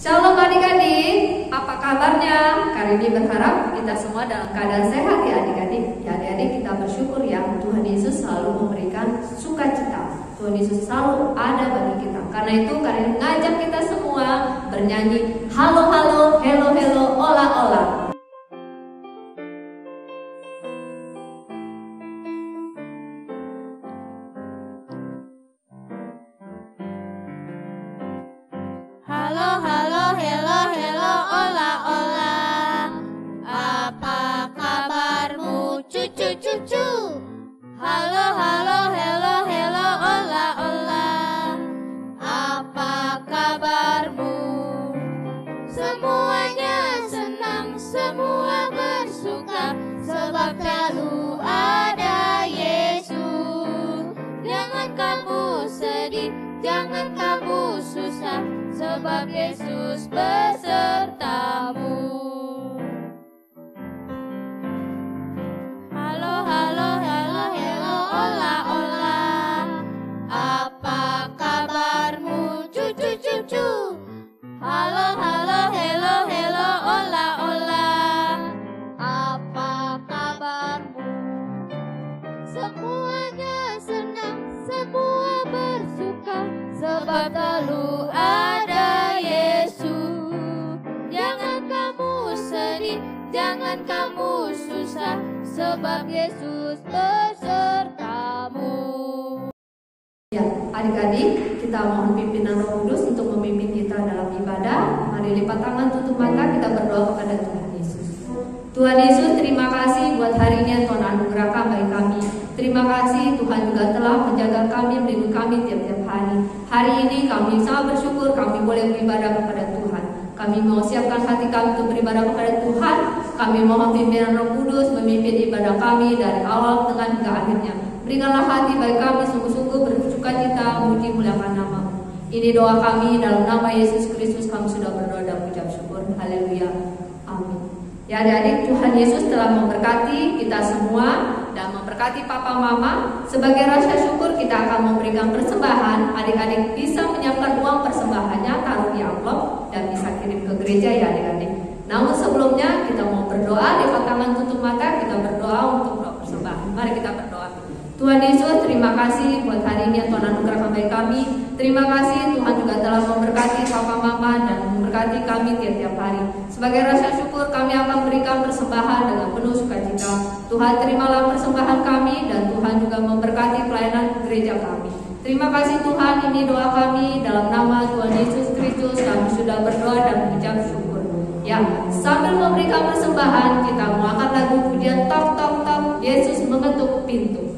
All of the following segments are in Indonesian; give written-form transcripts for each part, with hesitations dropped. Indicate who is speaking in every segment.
Speaker 1: Shalom adik-adik, apa kabarnya? Kali ini berharap kita semua dalam keadaan sehat ya adik-adik. Ya adik-adik, kita bersyukur ya Tuhan Yesus selalu memberikan sukacita. Tuhan Yesus selalu ada bagi kita. Karena itu kali ini mengajak kita semua bernyanyi halo halo, hello hello, ola ola.
Speaker 2: Halo, halo, hello, hello, ola, ola. Apa kabarmu, cucu, cucu? Halo, halo, hello, hello, ola, ola. Apa kabarmu? Semuanya senang, semua bersuka, sebab selalu ada Yesus. Jangan kamu sedih, jangan kamu susah, sebab Yesus besertamu. Halo, halo, halo, hello, ola, ola. Apa kabarmu, cucu, cucu? Halo, halo, hello, hello, ola, ola. Apa kabarmu? Semuanya senang, semua bersuka, sebab selalu ada Yesus. Jangan kamu sedih, jangan kamu susah, sebab Yesus besertamu.
Speaker 1: Ya, adik-adik, kita mohon pimpinan Roh Kudus untuk memimpin kita dalam ibadah. Mari lipat tangan, tutup mata, kita berdoa kepada Tuhan Yesus. Tuhan Yesus, terima kasih buat hari ini yang Tuhan anugerahkan bagi kami. Terima kasih Tuhan juga telah menjaga kami, melindungi kami tiap-tiap hari. Hari ini kami sangat bersyukur kami boleh beribadah kepada Tuhan. Kami mau siapkan hati kami untuk beribadah kepada Tuhan. Kami mohon pimpinan Roh Kudus memimpin ibadah kami dari awal, tengah hingga akhirnya. Berikanlah hati bagi kami sungguh-sungguh bersukacita memuji muliakan nama-Mu. Ini doa kami dalam nama Yesus Kristus kami sudah berdoa dan mengucap syukur. Haleluya. Amin. Ya adik-adik, Tuhan Yesus telah memberkati kita semua dan memberkati papa mama. Sebagai rasa syukur kita akan memberikan persembahan. Adik-adik bisa menyiapkan uang persembahannya, taruh di amplop dan bisa kirim ke gereja ya adik-adik. Namun sebelumnya kita mau berdoa, lipat tangan, tutup mata, kita berdoa untuk persembahan. Mari kita berdoa. Tuhan Yesus, terima kasih buat hari ini yang Tuhan anugerahkan bagi kami. Terima kasih Tuhan juga telah memberkati papa mama dan memberkati kami tiap-tiap hari. Sebagai rasa syukur kami akan berikan persembahan dengan penuh sukacita. Tuhan terimalah persembahan kami dan Tuhan juga memberkati pelayanan gereja kami. Terima kasih Tuhan, ini doa kami dalam nama Tuhan Yesus Kristus kami sudah berdoa dan mengucap syukur. Ya, sambil memberikan persembahan kita mau angkat lagu pujian tok tok tok Yesus mengetuk pintu.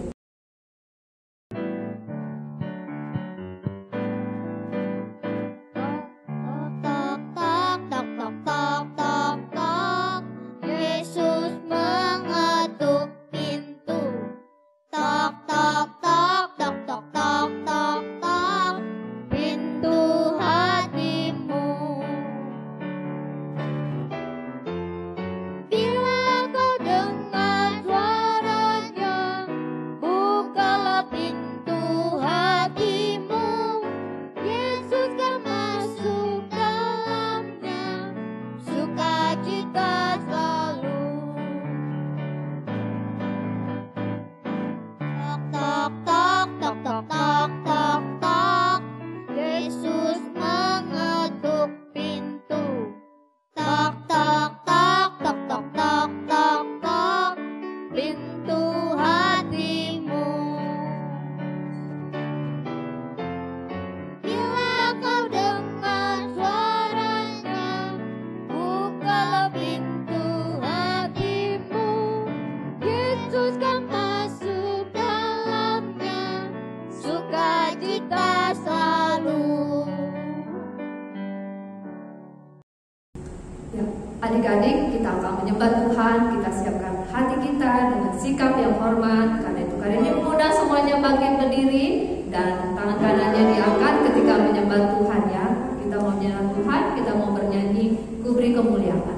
Speaker 1: Adik-adik, kita akan menyembah Tuhan, kita siapkan hati kita dengan sikap yang hormat. Karena itu kali ini mudah semuanya bangkit berdiri dan tangan kanannya diangkat ketika menyembah Tuhan ya. Kita mau menyembah Tuhan, kita mau bernyanyi Ku Beri Kemuliaan.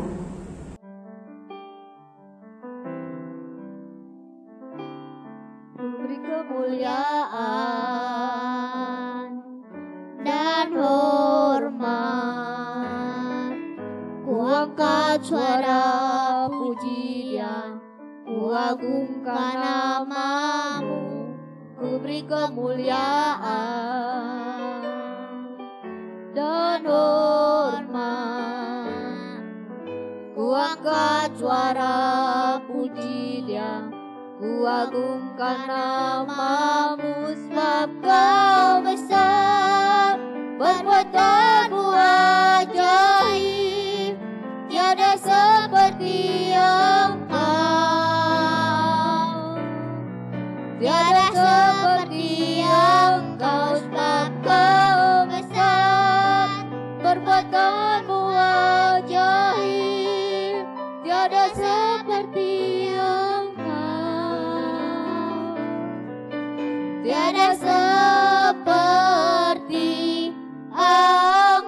Speaker 2: Ku beri kemuliaan dan hormat angkat suara pujian, ku agungkan namamu, ku beri kemuliaan dan hormat. Ku angkat suara pujian, ku agungkan namamu, sebab kau besar, perbuatanmu ajaib, tiada seperti Engkau, tiada seperti Engkau, sebab kau besar, perbuatanmu ajaib, tiada seperti Engkau, tiada seperti Engkau.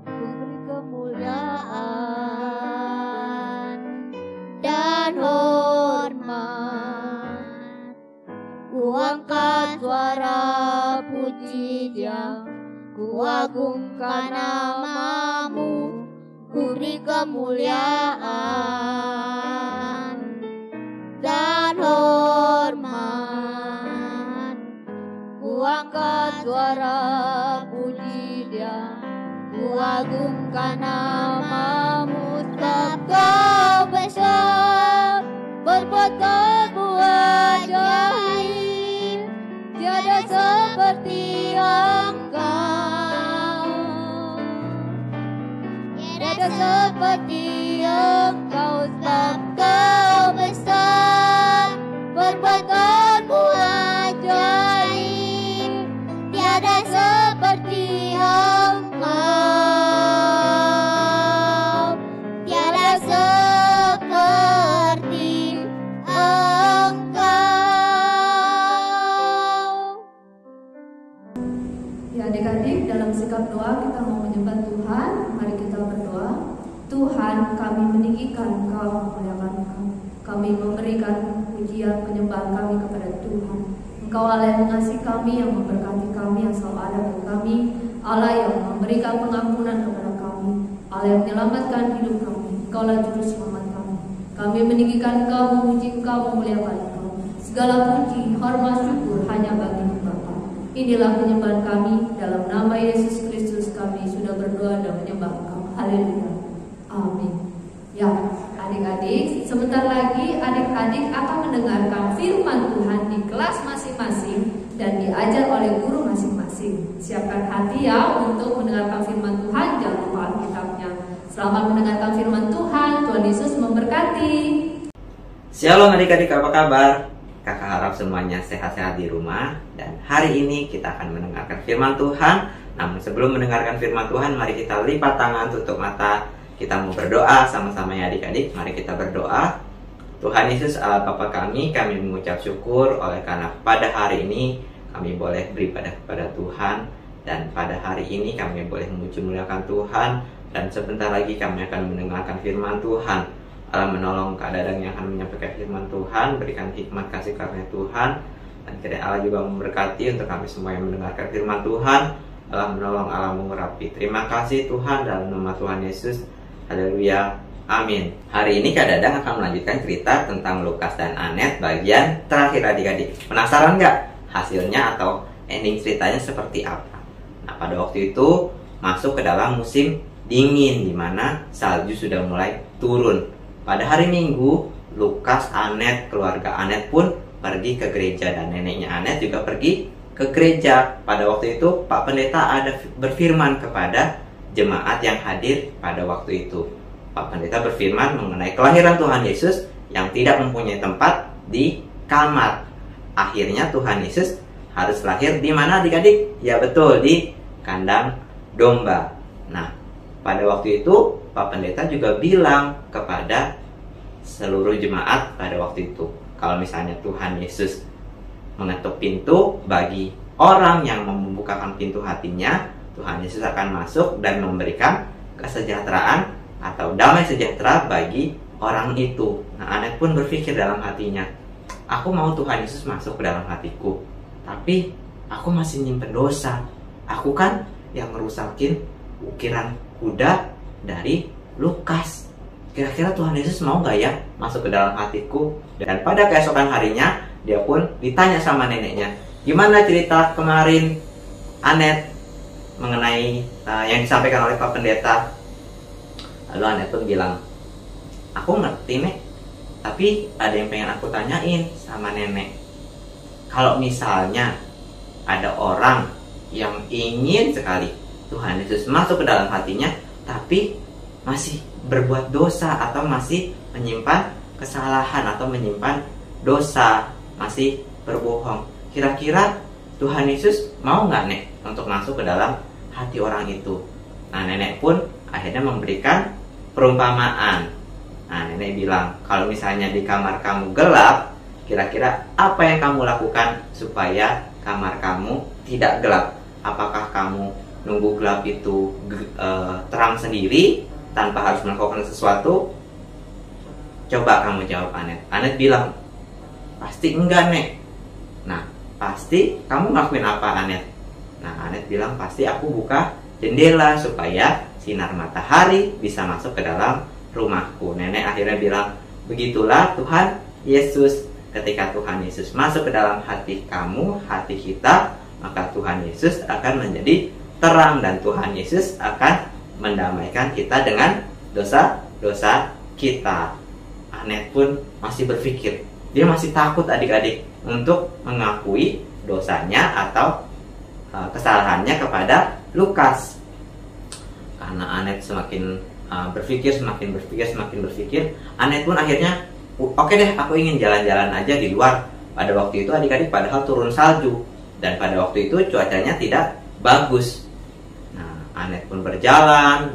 Speaker 2: Ku beri kemuliaan dan hormat, ku angkat suara pujian, ku agungkan namamu, ku beri kemuliaan dan hormat. Ku angkat suara pujian, ku agungkan namamu, sebab kau besar, perbuatanmu ajaib, tiada seperti Engkau, tiada seperti Engkau, sebab kau besar, perbuatanmu ajaib, tiada seperti Engkau, tiada seperti Engkau.
Speaker 1: Ya adik-adik, dalam sikap doa kita mau menyembah Tuhan. Mari kita berdoa. Tuhan, kami meninggikan Engkau, memuliakan Engkau. Kami memberikan pujian penyembahan kami kepada Tuhan. Engkau Allah yang mengasihi kami, yang memberkati kami, yang selalu ada bagi kami, Allah yang memberikan pengampunan kepada kami, Allah yang menyelamatkan hidup kami. Engkaulah juru selamat kami. Kami meninggikan Engkau, memuji Engkau, memuliakan Engkau. Segala puji, hormat, syukur hanya bagi-Mu Bapa. Inilah penyembahan kami, dalam nama Yesus Kristus kami sudah berdoa dan menyembah Engkau. Haleluya. Amin. Ya, adik-adik, sebentar lagi adik-adik akan mendengarkan firman Tuhan di kelas masing-masing dan diajar oleh guru masing-masing. Siapkan hati ya untuk mendengarkan firman Tuhan, jangan lupa Alkitabnya. Selamat mendengarkan firman Tuhan, Tuhan Yesus memberkati.
Speaker 3: Shalom adik-adik, apa kabar? Kakak harap semuanya sehat-sehat di rumah. Dan hari ini kita akan mendengarkan firman Tuhan. Namun sebelum mendengarkan firman Tuhan, mari kita lipat tangan, tutup mata. Kita mau berdoa sama-sama ya adik-adik. Mari kita berdoa. Tuhan Yesus Allah Bapa kami mengucap syukur oleh karena pada hari ini kami boleh beribadah kepada Tuhan. Dan pada hari ini kami boleh memuji-muliakan Tuhan. Dan sebentar lagi kami akan mendengarkan firman Tuhan. Allah menolong Kak Dadang yang akan menyampaikan firman Tuhan. Berikan hikmat kasih karunia Tuhan. Dan kiranya Allah juga memberkati untuk kami semua yang mendengarkan firman Tuhan. Allah menolong, Allah mengurapi. Terima kasih Tuhan, dalam nama Tuhan Yesus. Haleluya, amin. Hari ini Kak Dadang akan melanjutkan cerita tentang Lukas dan Anet bagian terakhir adik-adik. Penasaran nggak hasilnya atau ending ceritanya seperti apa? Nah, pada waktu itu masuk ke dalam musim dingin, di mana salju sudah mulai turun. Pada hari Minggu, Lukas, Anet, keluarga Anet pun pergi ke gereja, dan neneknya Anet juga pergi ke gereja. Pada waktu itu Pak Pendeta ada berfirman kepada jemaat yang hadir pada waktu itu. Pak Pendeta berfirman mengenai kelahiran Tuhan Yesus yang tidak mempunyai tempat di kamar. Akhirnya Tuhan Yesus harus lahir di mana adik-adik? Ya betul, di kandang domba. Nah, pada waktu itu Pak Pendeta juga bilang kepada seluruh jemaat pada waktu itu, kalau misalnya Tuhan Yesus mengetuk pintu bagi orang yang membukakan pintu hatinya, Tuhan Yesus akan masuk dan memberikan kesejahteraan atau damai sejahtera bagi orang itu. Nah, Anet pun berpikir dalam hatinya, aku mau Tuhan Yesus masuk ke dalam hatiku, tapi aku masih nyimpen dosa. Aku kan yang ngerusakin ukiran kuda dari Lukas. Kira-kira Tuhan Yesus mau gak ya masuk ke dalam hatiku? Dan pada keesokan harinya, dia pun ditanya sama neneknya, gimana cerita kemarin Anet mengenai yang disampaikan oleh Pak Pendeta? Lalu Anet pun bilang, aku ngerti Nek, tapi ada yang pengen aku tanyain sama nenek. Kalau misalnya ada orang yang ingin sekali Tuhan Yesus masuk ke dalam hatinya, tapi masih berbuat dosa atau masih menyimpan kesalahan atau menyimpan dosa, masih berbohong, kira-kira Tuhan Yesus mau nggak Nek untuk masuk ke dalam hati orang itu? Nah, nenek pun akhirnya memberikan perumpamaan. Nah, nenek bilang, kalau misalnya di kamar kamu gelap, kira-kira apa yang kamu lakukan supaya kamar kamu tidak gelap? Apakah kamu nunggu gelap itu terang sendiri tanpa harus melakukan sesuatu? Coba kamu jawab Anet. Anet bilang, pasti enggak Nek. Nah, pasti kamu ngelakuin apa Anet? Nah, Anet bilang, pasti aku buka jendela supaya sinar matahari bisa masuk ke dalam rumahku. Nenek akhirnya bilang, begitulah Tuhan Yesus. Ketika Tuhan Yesus masuk ke dalam hati kamu, hati kita, maka Tuhan Yesus akan menjadi terang dan Tuhan Yesus akan mendamaikan kita dengan dosa-dosa kita. Anet pun masih berpikir, dia masih takut adik-adik untuk mengakui dosanya atau kesalahannya kepada Lukas. Karena Anet semakin berpikir, Anet pun akhirnya, oke deh, aku ingin jalan-jalan aja di luar. Pada waktu itu adik-adik padahal turun salju, dan pada waktu itu cuacanya tidak bagus. Nah, Anet pun berjalan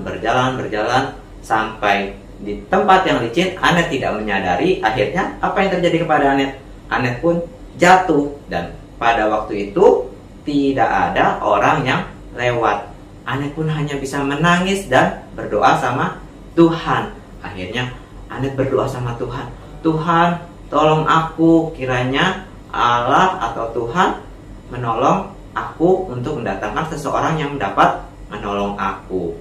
Speaker 3: sampai di tempat yang licin. Anet tidak menyadari, akhirnya apa yang terjadi kepada Anet? Anet pun jatuh, dan pada waktu itu tidak ada orang yang lewat. Anet pun hanya bisa menangis dan berdoa sama Tuhan. Akhirnya Anet berdoa sama Tuhan, Tuhan tolong aku, kiranya Allah atau Tuhan menolong aku untuk mendatangkan seseorang yang dapat menolong aku.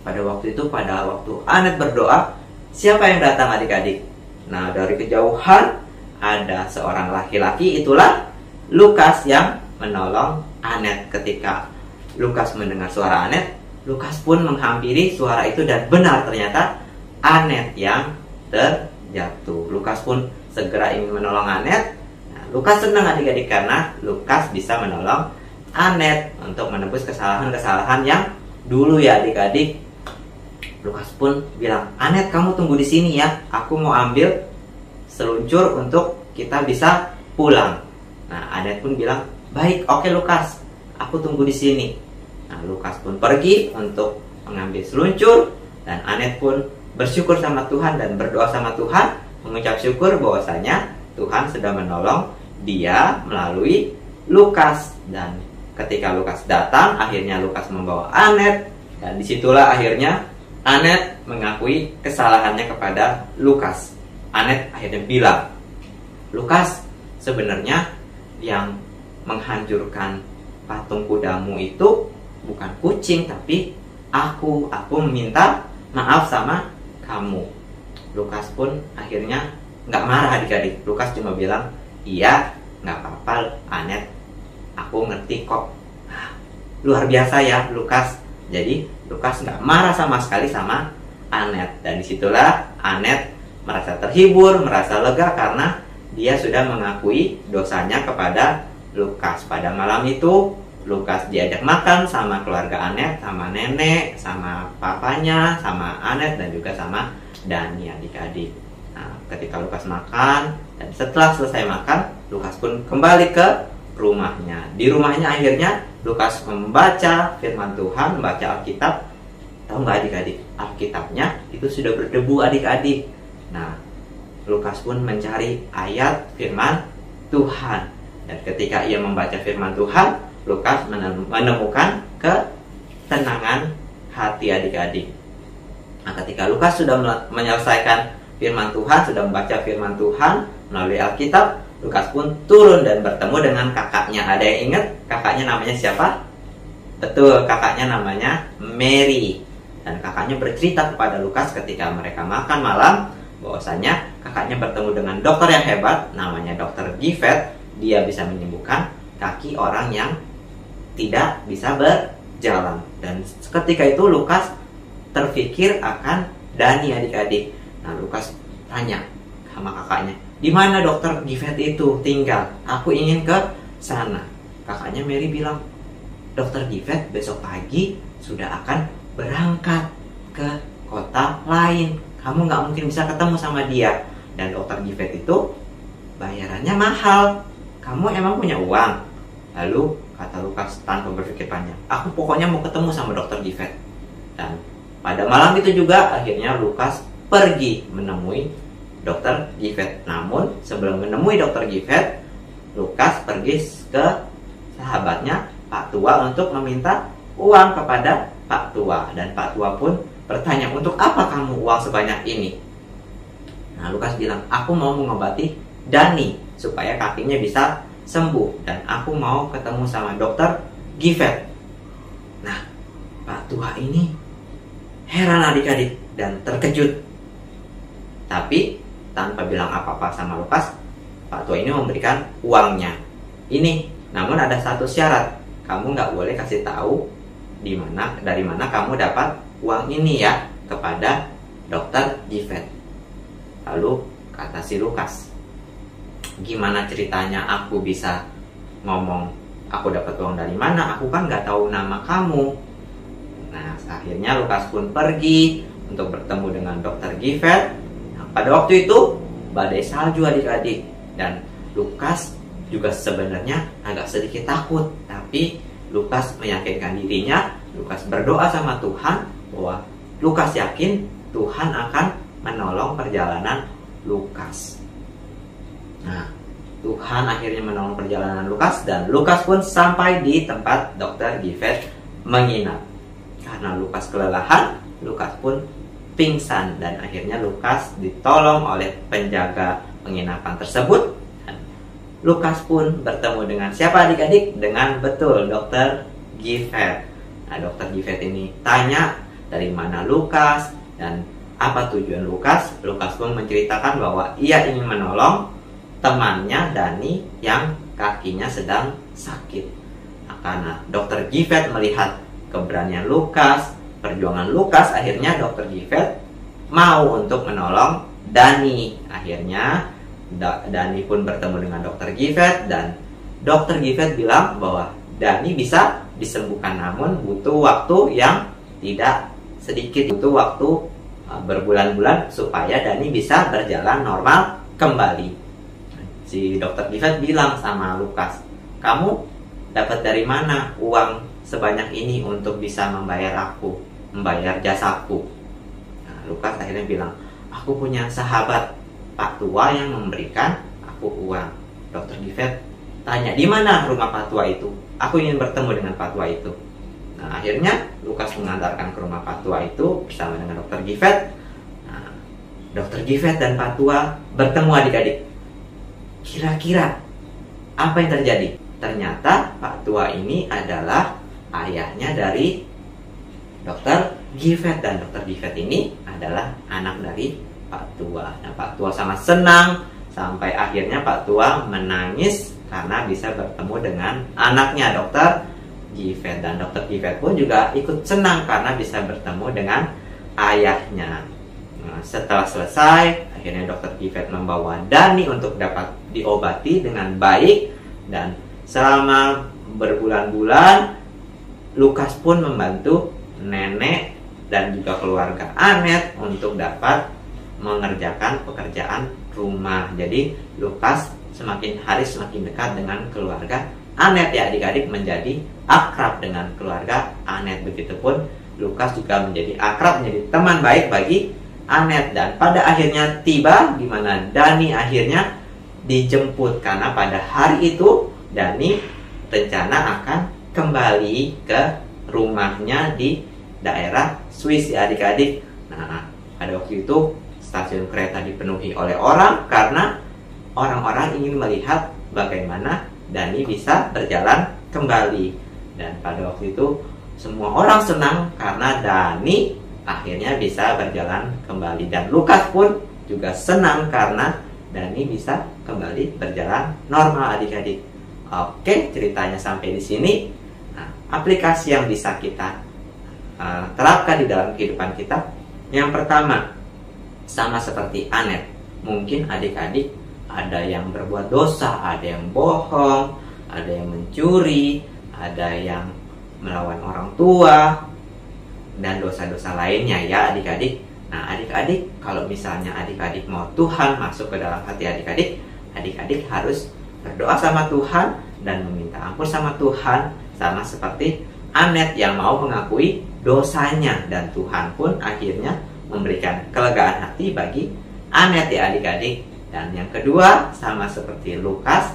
Speaker 3: Pada waktu itu, pada waktu Anet berdoa, siapa yang datang adik-adik? Nah, dari kejauhan ada seorang laki-laki, itulah Lukas yang menolong Anet. Ketika Lukas mendengar suara Anet, Lukas pun menghampiri suara itu, dan benar ternyata Anet yang terjatuh. Lukas pun segera ingin menolong Anet. Nah, Lukas senang adik-adik karena Lukas bisa menolong Anet untuk menebus kesalahan-kesalahan yang dulu ya adik-adik. Lukas pun bilang, Anet kamu tunggu di sini ya, aku mau ambil seluncur untuk kita bisa pulang. Nah, Anet pun bilang, baik, oke Lukas, aku tunggu di sini. Nah, Lukas pun pergi untuk mengambil seluncur, dan Anet pun bersyukur sama Tuhan dan berdoa sama Tuhan, mengucap syukur bahwasanya Tuhan sudah menolong dia melalui Lukas. Dan ketika Lukas datang, akhirnya Lukas membawa Anet, dan disitulah akhirnya Anet mengakui kesalahannya kepada Lukas. Anet akhirnya bilang, Lukas, sebenarnya yang menghancurkan patung kudamu itu bukan kucing, tapi aku meminta maaf sama kamu. Lukas pun akhirnya nggak marah adik-adik. Lukas cuma bilang, iya, nggak apa-apa Anet, aku ngerti kok. Luar biasa ya Lukas. Jadi Lukas nggak marah sama sekali sama Anet. Dan disitulah Anet merasa terhibur, merasa lega karena dia sudah mengakui dosanya kepada Lukas. Pada malam itu Lukas diajak makan sama keluarga Anet, sama nenek, sama papanya, sama Anet, dan juga sama Dani adik-adik. Nah, ketika Lukas makan, dan setelah selesai makan, Lukas pun kembali ke rumahnya. Di rumahnya akhirnya Lukas membaca firman Tuhan, membaca Alkitab. Tahu nggak adik-adik, Alkitabnya itu sudah berdebu adik-adik. Nah, Lukas pun mencari ayat firman Tuhan. Dan ketika ia membaca firman Tuhan, Lukas menemukan ketenangan hati adik-adik. Nah, ketika Lukas sudah menyelesaikan firman Tuhan, sudah membaca firman Tuhan melalui Alkitab, Lukas pun turun dan bertemu dengan kakaknya. Ada yang ingat kakaknya namanya siapa? Betul, kakaknya namanya Mary. Dan kakaknya bercerita kepada Lukas ketika mereka makan malam bahwasanya kakaknya bertemu dengan dokter yang hebat namanya Dokter Gifford. Dia bisa menyembuhkan kaki orang yang tidak bisa berjalan. Dan ketika itu Lukas terpikir akan Dani, adik-adik. Nah, Lukas tanya sama kakaknya, di mana Dokter Gifford itu tinggal? Aku ingin ke sana. Kakaknya Mary bilang, Dokter Gifford besok pagi sudah akan berangkat ke kota lain. Kamu nggak mungkin bisa ketemu sama dia. Dan Dokter Gifford itu bayarannya mahal. Kamu emang punya uang? Lalu kata Lukas tanpa berpikir panjang, aku pokoknya mau ketemu sama Dokter Gifford. Dan pada malam itu juga akhirnya Lukas pergi menemui Dokter Gifford. Namun sebelum menemui Dokter Gifford, Lukas pergi ke sahabatnya Pak Tua untuk meminta uang kepada Pak Tua. Dan Pak Tua pun bertanya, untuk apa kamu uang sebanyak ini? Nah, Lukas bilang, aku mau mengobati Dani supaya kakinya bisa sembuh. Dan aku mau ketemu sama Dokter Gifford. Nah, Pak Tua ini heran adik-adik dan terkejut. Tapi tanpa bilang apa-apa sama Lukas, Pak Tua ini memberikan uangnya. Ini, namun ada satu syarat. Kamu nggak boleh kasih tahu dari mana kamu dapat uang ini ya kepada Dokter Gifford. Lalu kata si Lukas, gimana ceritanya aku bisa ngomong aku dapat uang dari mana? Aku kan nggak tahu nama kamu. Nah, akhirnya Lukas pun pergi untuk bertemu dengan Dokter Gifford. Nah, pada waktu itu badai salju adik-adik, dan Lukas juga sebenarnya agak sedikit takut, tapi Lukas meyakinkan dirinya. Lukas berdoa sama Tuhan bahwa Lukas yakin Tuhan akan menolong perjalanan Lukas. Nah, Tuhan akhirnya menolong perjalanan Lukas, dan Lukas pun sampai di tempat Dokter Gifford menginap. Karena Lukas kelelahan, Lukas pun pingsan, dan akhirnya Lukas ditolong oleh penjaga penginapan tersebut. Lukas pun bertemu dengan siapa adik-adik? Dengan betul Dokter Gifford. Nah, Dokter Gifford ini tanya dari mana Lukas dan apa tujuan Lukas. Lukas pun menceritakan bahwa ia ingin menolong temannya Dani yang kakinya sedang sakit. Nah, karena Dokter Gifford melihat keberanian Lukas, perjuangan Lukas, akhirnya Dokter Gifford mau untuk menolong Dani. Akhirnya Dani pun bertemu dengan Dokter Gifford, dan Dokter Gifford bilang bahwa Dani bisa disembuhkan, namun butuh waktu yang tidak sedikit, butuh waktu berbulan-bulan supaya Dani bisa berjalan normal kembali. Si Dokter Gifford bilang sama Lukas, kamu dapat dari mana uang sebanyak ini untuk bisa membayar jasaku? Nah, Lukas akhirnya bilang, aku punya sahabat Pak Tua yang memberikan aku uang. Dokter Gifford tanya, di mana rumah Pak Tua itu? Aku ingin bertemu dengan Pak Tua itu. Nah, akhirnya Lukas mengantarkan ke rumah Pak Tua itu bersama dengan Dokter Gifford. Nah, Dokter Gifford dan Pak Tua bertemu adik-adik. Kira-kira apa yang terjadi? Ternyata Pak Tua ini adalah ayahnya dari Dokter Gifford, dan Dokter Gifford ini adalah anak dari Pak Tua. Nah, Pak Tua sangat senang sampai akhirnya Pak Tua menangis karena bisa bertemu dengan anaknya Dokter Gifford, dan Dokter Gifford pun juga ikut senang karena bisa bertemu dengan ayahnya. Nah, setelah selesai, akhirnya Dokter Gifford membawa Dani untuk dapat diobati dengan baik, dan selama berbulan-bulan Lukas pun membantu nenek dan juga keluarga Anet untuk dapat mengerjakan pekerjaan rumah. Jadi Lukas semakin hari semakin dekat dengan keluarga Anet ya adik-adik, menjadi akrab dengan keluarga Anet. Begitupun Lukas juga menjadi akrab, menjadi teman baik bagi Anet. Dan pada akhirnya tiba di mana Dani akhirnya dijemput, karena pada hari itu Dani rencana akan kembali ke rumahnya di daerah Swiss ya adik-adik. Nah, pada waktu itu stasiun kereta dipenuhi oleh orang karena orang-orang ingin melihat bagaimana Dani bisa berjalan kembali. Dan pada waktu itu semua orang senang karena Dani akhirnya bisa berjalan kembali. Dan Lukas pun juga senang karena Dani bisa kembali berjalan normal, adik-adik. Oke, ceritanya sampai di sini. Nah, aplikasi yang bisa kita terapkan di dalam kehidupan kita. Yang pertama, sama seperti Anet, mungkin adik-adik ada yang berbuat dosa, ada yang bohong, ada yang mencuri, ada yang melawan orang tua, dan dosa-dosa lainnya ya adik-adik. Nah, adik-adik, kalau misalnya adik-adik mau Tuhan masuk ke dalam hati adik-adik, adik-adik harus berdoa sama Tuhan dan meminta ampun sama Tuhan, sama seperti Anet yang mau mengakui dosanya, dan Tuhan pun akhirnya memberikan kelegaan hati bagi Anet ya adik-adik. Dan yang kedua, sama seperti Lukas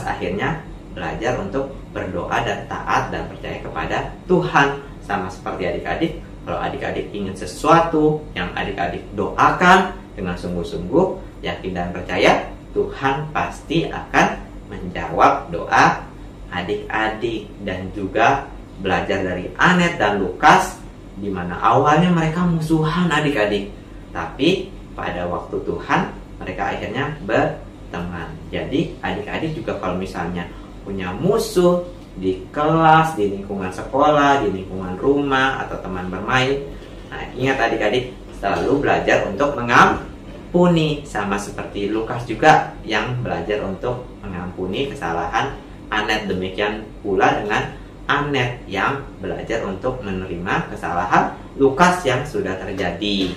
Speaker 3: akhirnya belajar untuk berdoa dan taat dan percaya kepada Tuhan. Sama seperti adik-adik, kalau adik-adik ingin sesuatu yang adik-adik doakan dengan sungguh-sungguh, yakin dan percaya, Tuhan pasti akan menjawab doa adik-adik. Dan juga belajar dari Anet dan Lukas, di mana awalnya mereka musuhan adik-adik, tapi pada waktu Tuhan mereka akhirnya berteman. Jadi adik-adik juga kalau misalnya punya musuh di kelas, di lingkungan sekolah, di lingkungan rumah, atau teman bermain, nah ingat adik-adik, selalu belajar untuk mengampuni. Sama seperti Lukas juga yang belajar untuk mengampuni kesalahan Anet. Demikian pula dengan Anet yang belajar untuk menerima kesalahan Lukas yang sudah terjadi.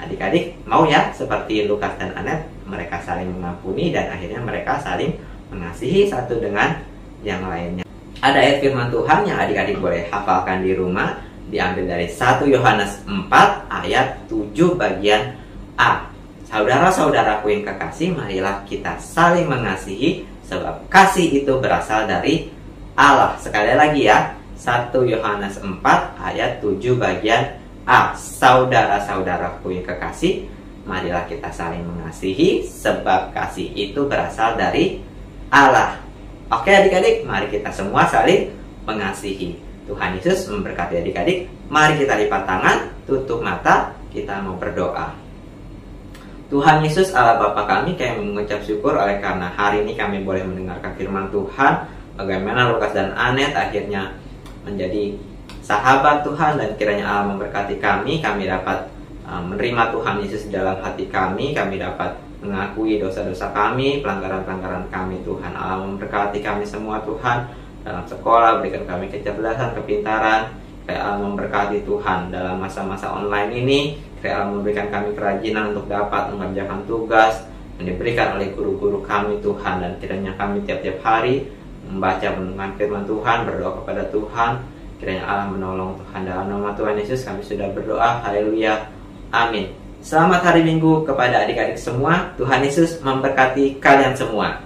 Speaker 3: Adik-adik mau ya seperti Lukas dan Anet, mereka saling mengampuni dan akhirnya mereka saling mengasihi satu dengan yang lainnya. Ada ayat firman Tuhan yang adik-adik boleh hafalkan di rumah, diambil dari 1 Yohanes 4 ayat 7 bagian A. Saudara-saudaraku yang kekasih, marilah kita saling mengasihi, sebab kasih itu berasal dari Allah. Sekali lagi ya, 1 Yohanes 4 ayat 7 bagian A. Saudara-saudaraku yang kekasih, marilah kita saling mengasihi, sebab kasih itu berasal dari Allah. Oke adik-adik, mari kita semua saling mengasihi. Tuhan Yesus memberkati adik-adik. Mari kita lipat tangan, tutup mata, kita mau berdoa. Tuhan Yesus Allah Bapa kami mengucap syukur oleh karena hari ini kami boleh mendengarkan firman Tuhan, bagaimana Lukas dan Anet akhirnya menjadi sahabat Tuhan, dan kiranya Allah memberkati kami dapat menerima Tuhan Yesus dalam hati kami dapat mengakui dosa-dosa kami, pelanggaran-pelanggaran kami. Tuhan Allah memberkati kami semua Tuhan, dalam sekolah berikan kami kecerdasan, kepintaran. Kiranya Allah memberkati Tuhan dalam masa-masa online ini. Kiranya Allah memberikan kami kerajinan untuk dapat mengerjakan tugas yang diberikan oleh guru-guru kami Tuhan, dan kiranya kami tiap-tiap hari membaca mendengar firman Tuhan, berdoa kepada Tuhan. Kiranya Allah menolong Tuhan. Dalam nama Tuhan Yesus kami sudah berdoa. Haleluya. Amin. Selamat hari Minggu kepada adik-adik semua. Tuhan Yesus memberkati kalian semua.